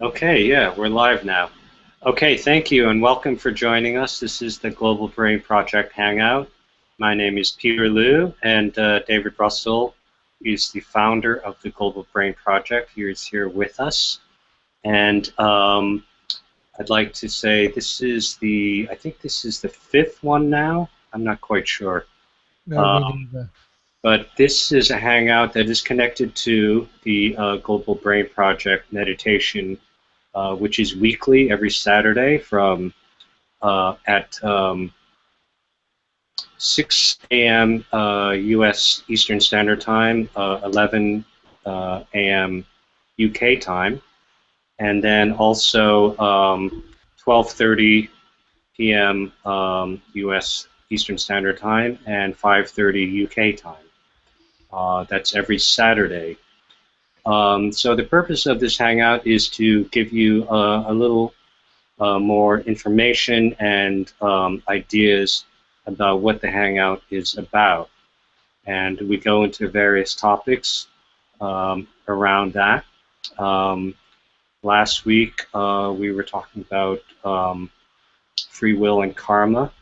Okay, yeah, we're live now. Okay, thank you and welcome for joining us. This is the Global Brain Project Hangout. My name is Peter Liu, and David Russell is the founder of the Global Brain Project. He is here with us. And I'd like to say I think this is the fifth one now. I'm not quite sure. No, Uh, me neither. but this is a hangout that is connected to the Global Brain Project meditation, which is weekly every Saturday from at 6 a.m. U.S. Eastern Standard Time, 11 a.m. UK time, and then also 12:30 p.m. U.S. Eastern Standard Time and 5:30 UK time. That's every Saturday. So the purpose of this hangout is to give you a little more information and ideas about what the Hangout is about. And we go into various topics around that. Um, Last week, we were talking about free will and karma.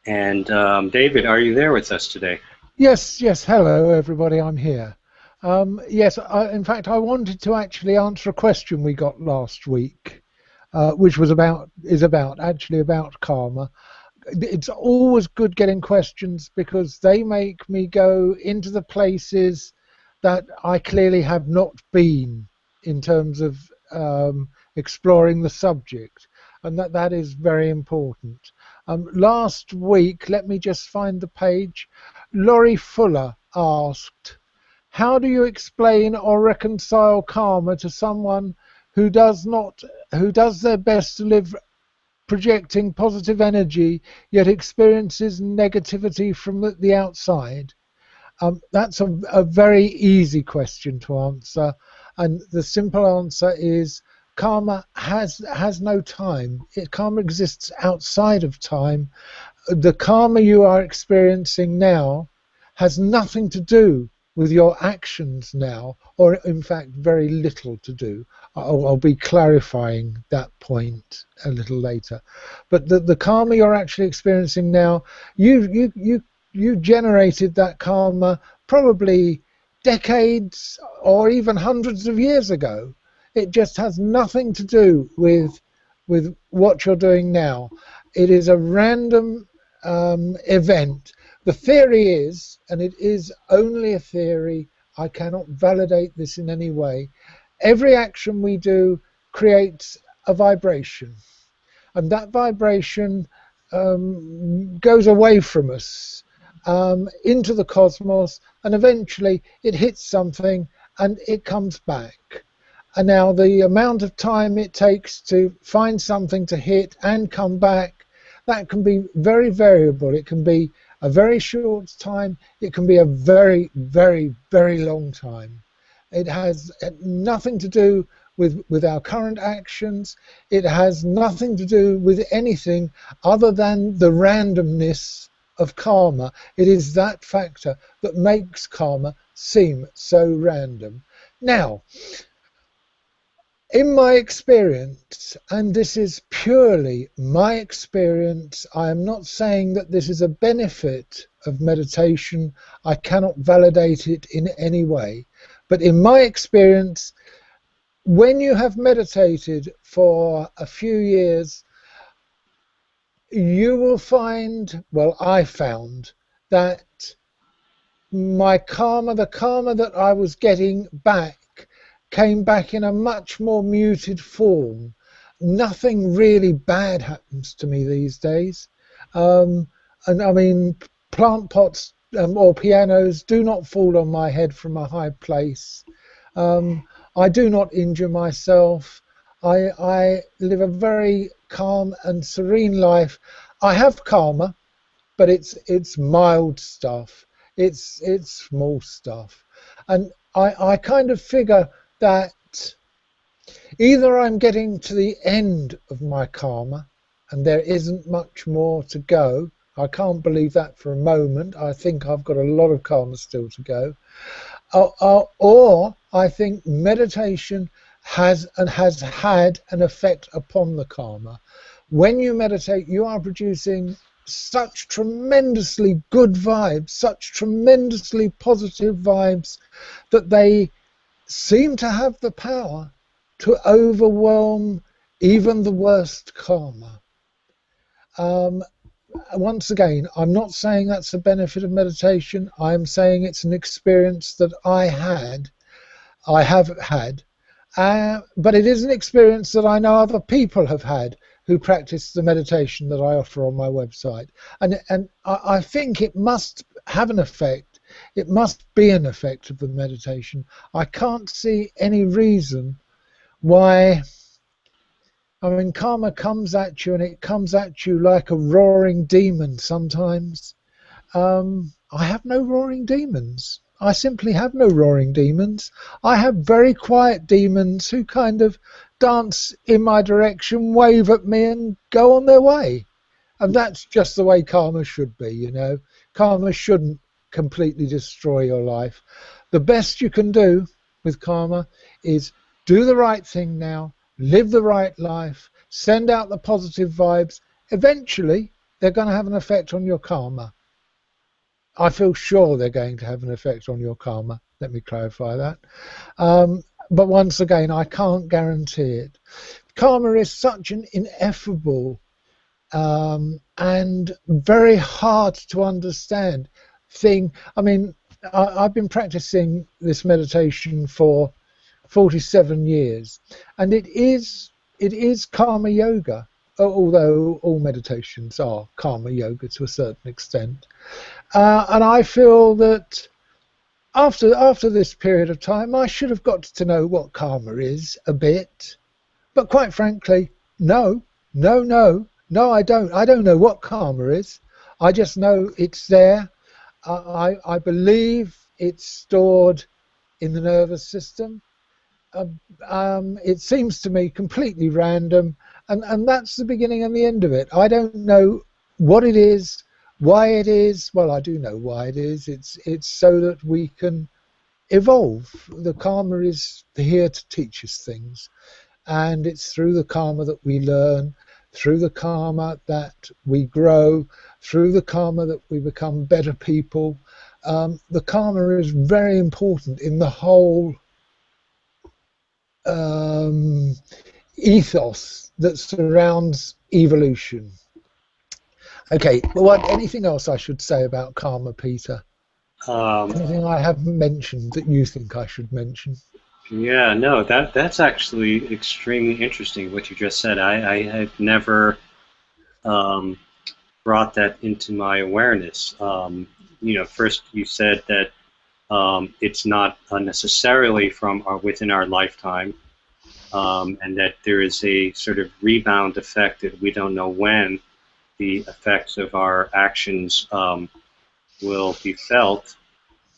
And David, are you there with us today? Yes, yes. Hello, everybody. I'm here. Yes, in fact, I wanted to actually answer a question we got last week, which is actually about karma. It's always good getting questions because they make me go into the places that I clearly have not been in terms of exploring the subject, and that is very important. Last week, let me just find the page. Laurie Fuller asked, "How do you explain or reconcile karma to someone who does not, who does their best to live projecting positive energy, yet experiences negativity from the outside?" That's a very easy question to answer, and the simple answer is karma has no time. Karma exists outside of time. The karma you are experiencing now has nothing to do with your actions now, or in fact, very little to do. I'll be clarifying that point a little later. But the karma you're actually experiencing now, you generated that karma probably decades or even hundreds of years ago. It just has nothing to do with what you're doing now. It is a random event. The theory is, and it is only a theory, I cannot validate this in any way, every action we do creates a vibration. And that vibration goes away from us into the cosmos, and eventually it hits something and it comes back. And now the amount of time it takes to find something to hit and come back, that can be very variable. It can be a very short time. It can be a very, very, very long time. It has nothing to do with our current actions. It has nothing to do with anything other than the randomness of karma. It is that factor that makes karma seem so random. Now, in my experience, and this is purely my experience, I am not saying that this is a benefit of meditation. I cannot validate it in any way. But in my experience, when you have meditated for a few years, you will find, well, I found that my karma, the karma that I was getting back, came back in a much more muted form. Nothing really bad happens to me these days. And I mean, plant pots or pianos do not fall on my head from a high place. I do not injure myself. I live a very calm and serene life. I have karma, but it's mild stuff. It's small stuff, and I kind of figure that either I'm getting to the end of my karma, and there isn't much more to go. I can't believe that for a moment. I think I've got a lot of karma still to go. Or I think meditation has had an effect upon the karma. When you meditate, you are producing such tremendously good vibes, such tremendously positive vibes, that they seem to have the power to overwhelm even the worst karma. Um, Once again, I'm not saying that's a benefit of meditation. I'm saying it's an experience that I have had, but it is an experience that I know other people have had who practice the meditation that I offer on my website, and I think it must have an effect. It must be an effect of the meditation. I can't see any reason why. I mean, karma comes at you, and it comes at you like a roaring demon sometimes. I have no roaring demons. I simply have no roaring demons. I have very quiet demons who kind of dance in my direction, wave at me, and go on their way. And that's just the way karma should be, you know. Karma shouldn't completely destroy your life. The best you can do with karma is do the right thing now, live the right life, send out the positive vibes. Eventually, they're going to have an effect on your karma. I feel sure they're going to have an effect on your karma. Let me clarify that. But once again, I can't guarantee it. Karma is such an ineffable and very hard to understand thing. I mean, I've been practicing this meditation for 47 years, and it is karma yoga, although all meditations are karma yoga to a certain extent. And I feel that after this period of time, I should have got to know what karma is a bit. But quite frankly, no, I don't. I don't know what karma is. I just know it's there. I believe it's stored in the nervous system. It seems to me completely random, and that's the beginning and the end of it. I don't know what it is, why it is. Well, I do know why it is. It's so that we can evolve. The karma is here to teach us things, and it's through the karma that we learn, through the karma that we grow, through the karma that we become better people. The karma is very important in the whole ethos that surrounds evolution. Okay, well, anything else I should say about karma, Peter? Anything I haven't mentioned that you think I should mention? Yeah, no, that's actually extremely interesting what you just said. I have never brought that into my awareness. First you said that it's not necessarily from within our lifetime, and that there is a sort of rebound effect that we don't know when the effects of our actions will be felt,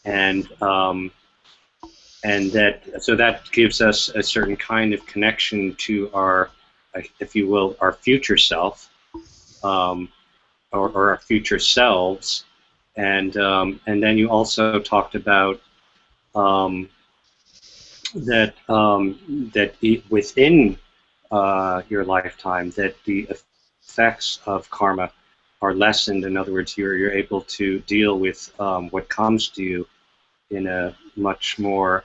and that gives us a certain kind of connection to our, if you will, our future self, or our future selves, and then you also talked about within your lifetime, that the effects of karma are lessened. In other words, you're able to deal with what comes to you in a much more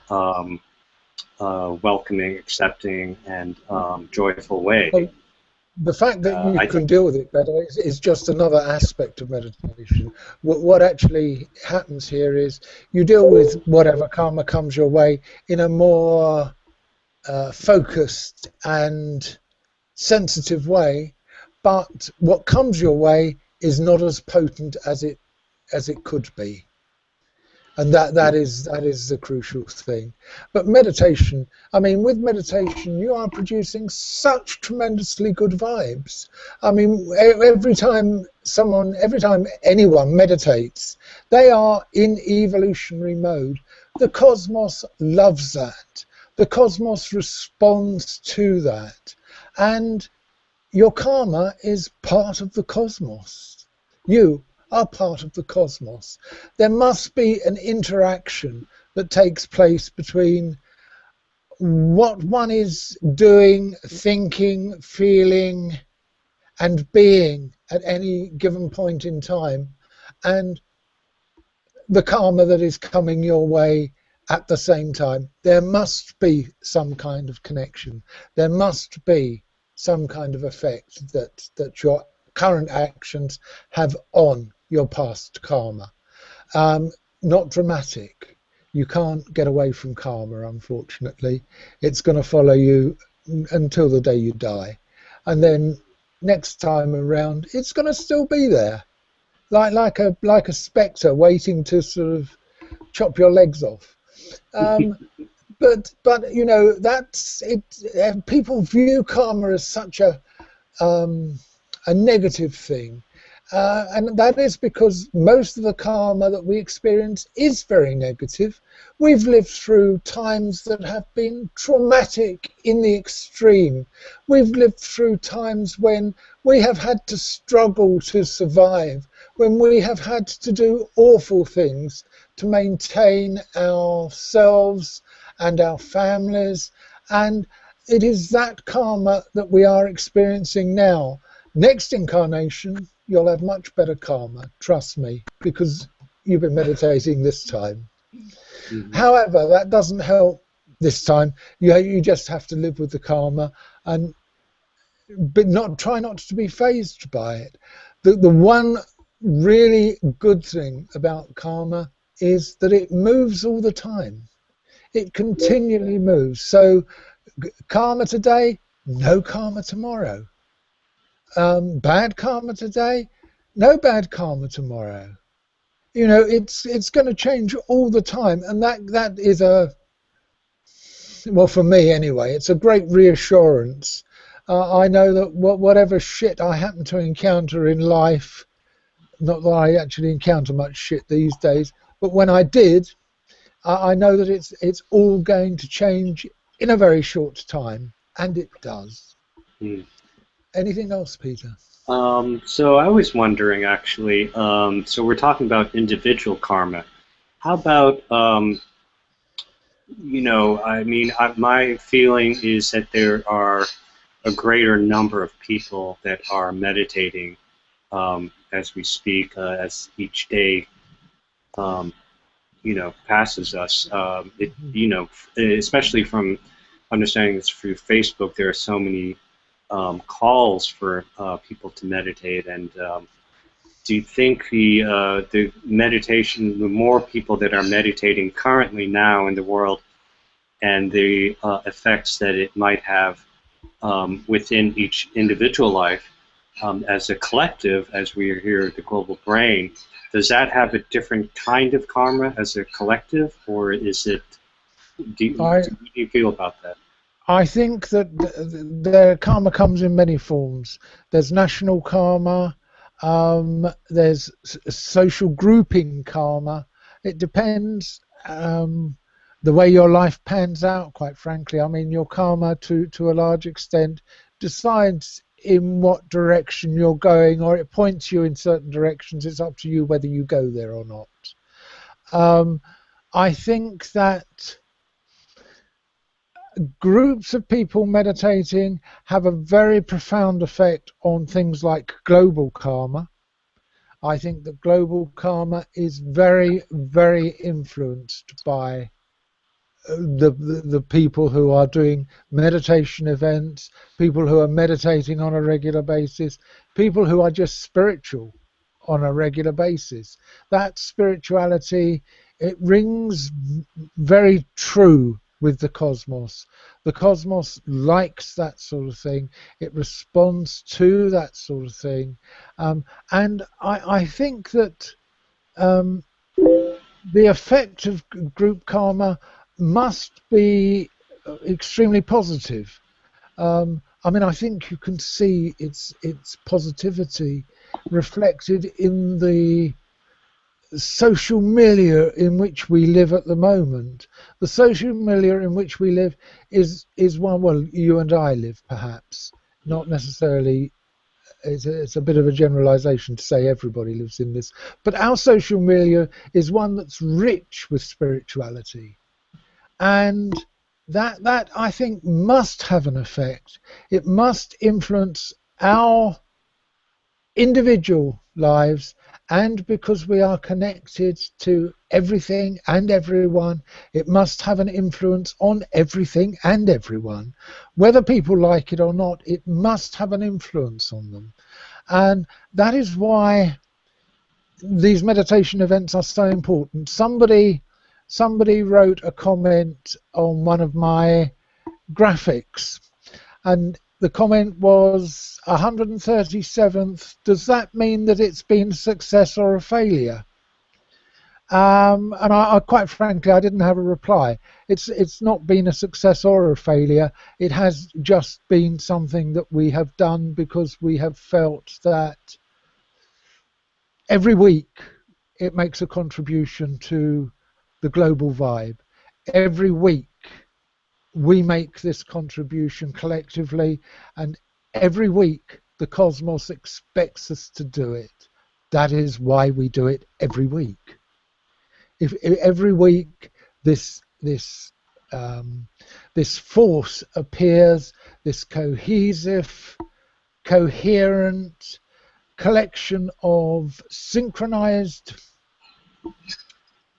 welcoming, accepting, and joyful way. Well, the fact that you can deal with it better is just another aspect of meditation. What actually happens here is you deal with whatever karma comes your way in a more focused and sensitive way, but what comes your way is not as potent as it could be. And that is the crucial thing. But meditation, I mean, with meditation, you are producing such tremendously good vibes. I mean, every time anyone meditates, they are in evolutionary mode. The cosmos loves that. The cosmos responds to that. And your karma is part of the cosmos. You are part of the cosmos. There must be an interaction that takes place between what one is doing, thinking, feeling, and being at any given point in time, and the karma that is coming your way at the same time. There must be some kind of connection. There must be some kind of effect that your current actions have on your past karma. Not dramatic. You can't get away from karma, unfortunately. It's going to follow you until the day you die. And then next time around, it's going to still be there. Like a spectre waiting to sort of chop your legs off. But you know, that's it. People view karma as such a negative thing, and that is because most of the karma that we experience is very negative. We've lived through times that have been traumatic in the extreme. We've lived through times when we have had to struggle to survive, when we have had to do awful things to maintain ourselves and our families, and it is that karma that we are experiencing now. Next incarnation, you'll have much better karma, trust me, because you've been meditating this time. Mm-hmm. However, that doesn't help this time. You just have to live with the karma, but try not to be fazed by it. The one really good thing about karma is that it moves all the time. It continually moves. So karma today, no karma tomorrow. Bad karma today, no bad karma tomorrow. You know, it's going to change all the time, and that is well, for me anyway, it's a great reassurance. I know that whatever shit I happen to encounter in life, not that I actually encounter much shit these days, but when I did, I know that it's all going to change in a very short time, and it does. Anything else, Peter? So I was wondering, actually, so we're talking about individual karma. How about, you know, I mean, my feeling is that there are a greater number of people that are meditating as we speak, as each day, you know, passes us. You know, especially from understanding this through Facebook, there are so many calls for people to meditate, and do you think the meditation, the more people that are meditating currently now in the world, and the effects that it might have within each individual life, as a collective, as we are here at the Global Brain, does that have a different kind of karma as a collective, or is it? Do you feel about that? I think that the karma comes in many forms. There's national karma, there's social grouping karma. It depends the way your life pans out, quite frankly. I mean, your karma, to a large extent, decides in what direction you're going, or it points you in certain directions. It's up to you whether you go there or not. I think that groups of people meditating have a very profound effect on things like global karma. I think that global karma is very, very influenced by the people who are doing meditation events, people who are meditating on a regular basis, people who are just spiritual on a regular basis. That spirituality, it rings very true with the cosmos. The cosmos likes that sort of thing. It responds to that sort of thing. And I think that the effect of group karma must be extremely positive. I mean, I think you can see its positivity reflected in the social milieu in which we live at the moment. The social milieu in which we live is one, well, you and I live, perhaps, not necessarily. It's a bit of a generalization to say everybody lives in this, but our social milieu is one that's rich with spirituality. And that I think must have an effect. It must influence our individual lives, and because we are connected to everything and everyone, it must have an influence on everything and everyone. Whether people like it or not, it must have an influence on them. And that is why these meditation events are so important. Somebody wrote a comment on one of my graphics, and the comment was 137th. Does that mean that it's been a success or a failure? And I quite frankly, I didn't have a reply. It's not been a success or a failure. It has just been something that we have done because we have felt that every week it makes a contribution to the global vibe. Every week we make this contribution collectively, and every week the cosmos expects us to do it. That is why we do it every week. If every week this force appears, this cohesive, coherent collection of synchronized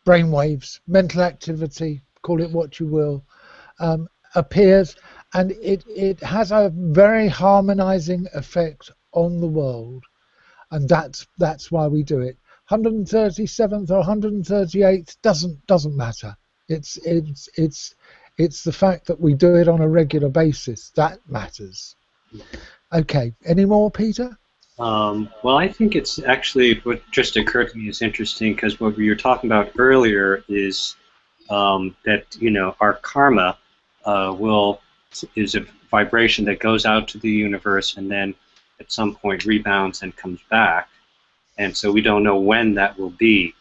brainwaves, mental activity, call it what you will, appears, and it has a very harmonizing effect on the world, and that's why we do it. 137th or 138th doesn't matter. It's the fact that we do it on a regular basis that matters. Okay, any more, Peter? Well, I think it's actually what just occurred to me is interesting because what we were talking about earlier is that our karma is a vibration that goes out to the universe and then at some point rebounds and comes back, and so we don't know when that will be.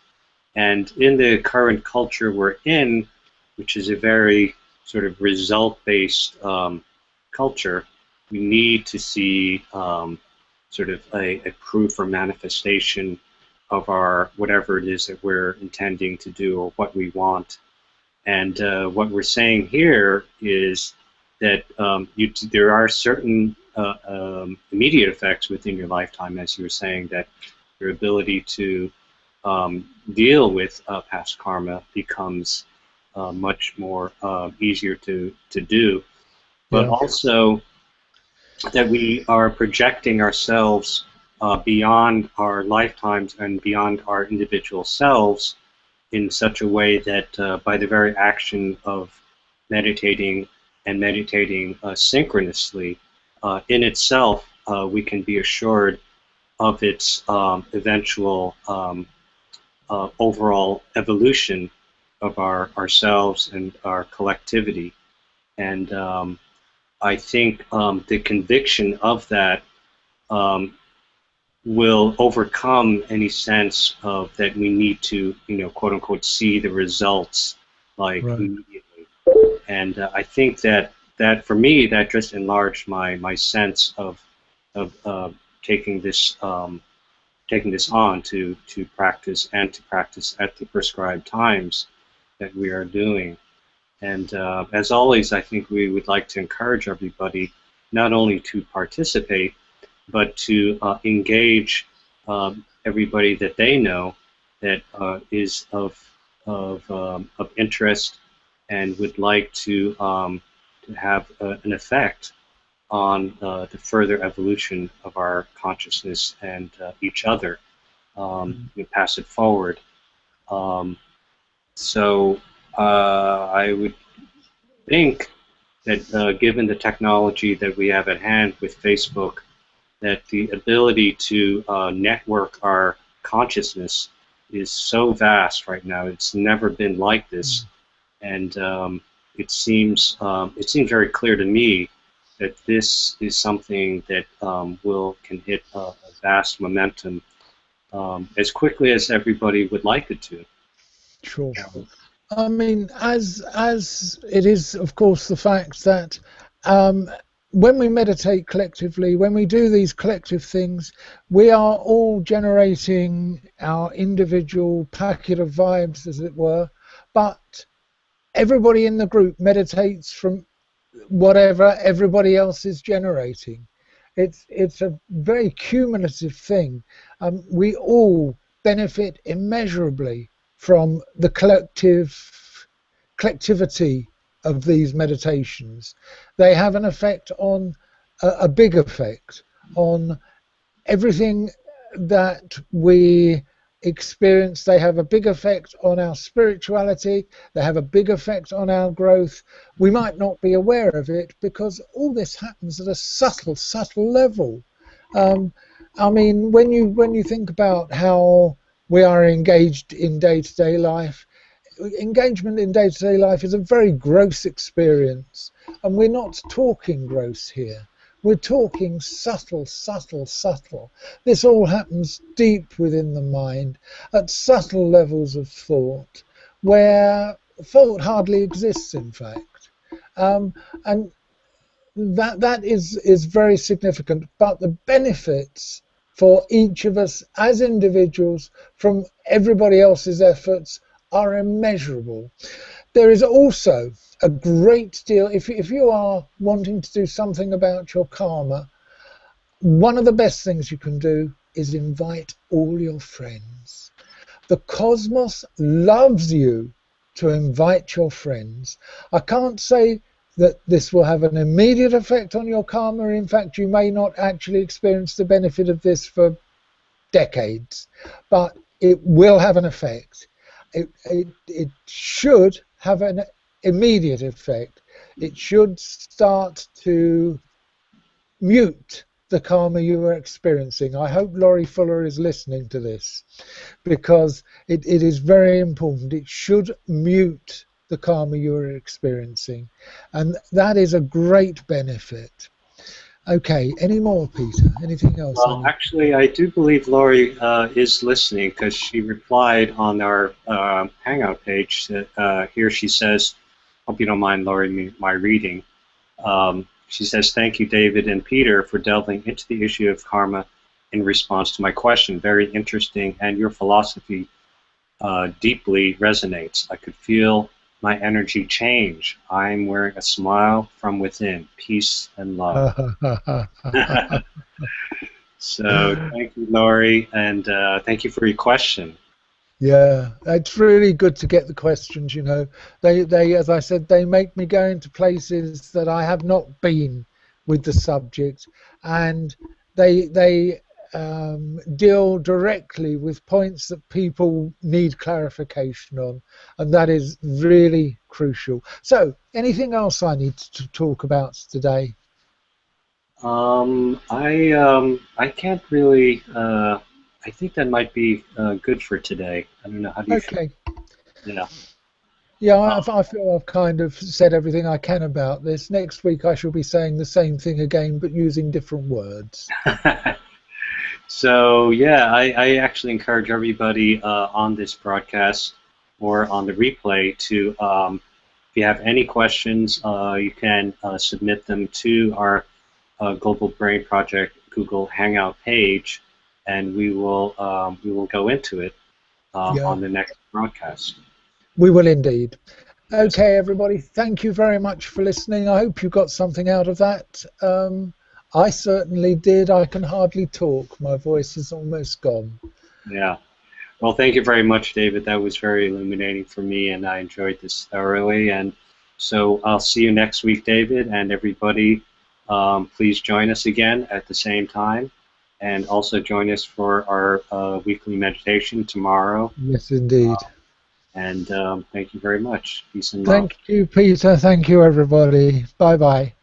And in the current culture we're in, which is a very sort of result-based culture, we need to see sort of a proof or manifestation of our whatever it is that we're intending to do or what we want. And what we're saying here is that there are certain immediate effects within your lifetime, as you were saying, that your ability to deal with past karma becomes much more easier to do, but Yeah. also that we are projecting ourselves beyond our lifetimes and beyond our individual selves in such a way that by the very action of meditating and meditating synchronously in itself, we can be assured of its eventual overall evolution of ourselves and our collectivity. And I think the conviction of that will overcome any sense of that we need to, quote unquote, see the results like Right. immediately. And I think that for me, that just enlarged my sense of taking this on to practice and to practice at the prescribed times that we are doing. And as always, I think we would like to encourage everybody not only to participate, but to engage everybody that they know that is of interest and would like to have an effect on the further evolution of our consciousness and each other, pass it forward. So I would think that given the technology that we have at hand with Facebook, that the ability to network our consciousness is so vast right now. It's never been like this, and it seems very clear to me that this is something that can hit a vast momentum as quickly as everybody would like it to. Sure. I mean, as it is, of course, the fact that when we meditate collectively, when we do these collective things, we are all generating our individual packet of vibes, as it were, but everybody in the group meditates from whatever everybody else is generating. It's a very cumulative thing. We all benefit immeasurably from the collectivity of these meditations. They have an effect on a big effect on everything that we experience. They have a big effect on our spirituality. They have a big effect on our growth. We might not be aware of it because all this happens at a subtle level. I mean, when you think about how we are engaged in day-to-day life, engagement in day-to-day life is a very gross experience, and we're not talking gross here. We're talking subtle. This all happens deep within the mind, at subtle levels of thought, where thought hardly exists, in fact. And that is very significant. But the benefits for each of us as individuals from everybody else's efforts are immeasurable. There is also a great deal, if you are wanting to do something about your karma, one of the best things you can do is invite all your friends. The cosmos loves you to invite your friends. I can't say that this will have an immediate effect on your karma. In fact, you may not actually experience the benefit of this for decades, but it will have an effect. It should have an immediate effect. It should start to mute the karma you are experiencing. I hope Laurie Fuller is listening to this, because it is very important. It should mute the karma you are experiencing, and that is a great benefit. Okay, any more, Peter? Anything else? Well, actually, I do believe Laurie is listening, because she replied on our Hangout page. That, here she says, hope you don't mind, Laurie, my reading. She says, thank you, David and Peter, for delving into the issue of karma in response to my question. Very interesting, and your philosophy deeply resonates. I could feel my energy change. I'm wearing a smile from within. Peace and love. So thank you, Laurie, and thank you for your question. Yeah, it's really good to get the questions. You know, they, as I said, they make me go into places that I have not been with the subject, and they deal directly with points that people need clarification on, and that is really crucial. So, anything else I need to talk about today? I can't really. I think that might be good for today. I don't know. How do you feel? Okay. Yeah. Yeah, I feel I've kind of said everything I can about this. Next week I shall be saying the same thing again, but using different words. So yeah, I actually encourage everybody on this broadcast or on the replay to, if you have any questions, you can submit them to our Global Brain Project Google Hangout page, and we will go into it Yeah, on the next broadcast. we will indeed. Yes. Okay, everybody, thank you very much for listening. I hope you got something out of that. I certainly did. I can hardly talk. My voice is almost gone. Yeah. Well, thank you very much, David. That was very illuminating for me, and I enjoyed this thoroughly. And so I'll see you next week, David, and everybody. Please join us again at the same time, and also join us for our weekly meditation tomorrow. Yes, indeed. And thank you very much. Peace and love. Thank you, Peter. Thank you, everybody. Bye-bye.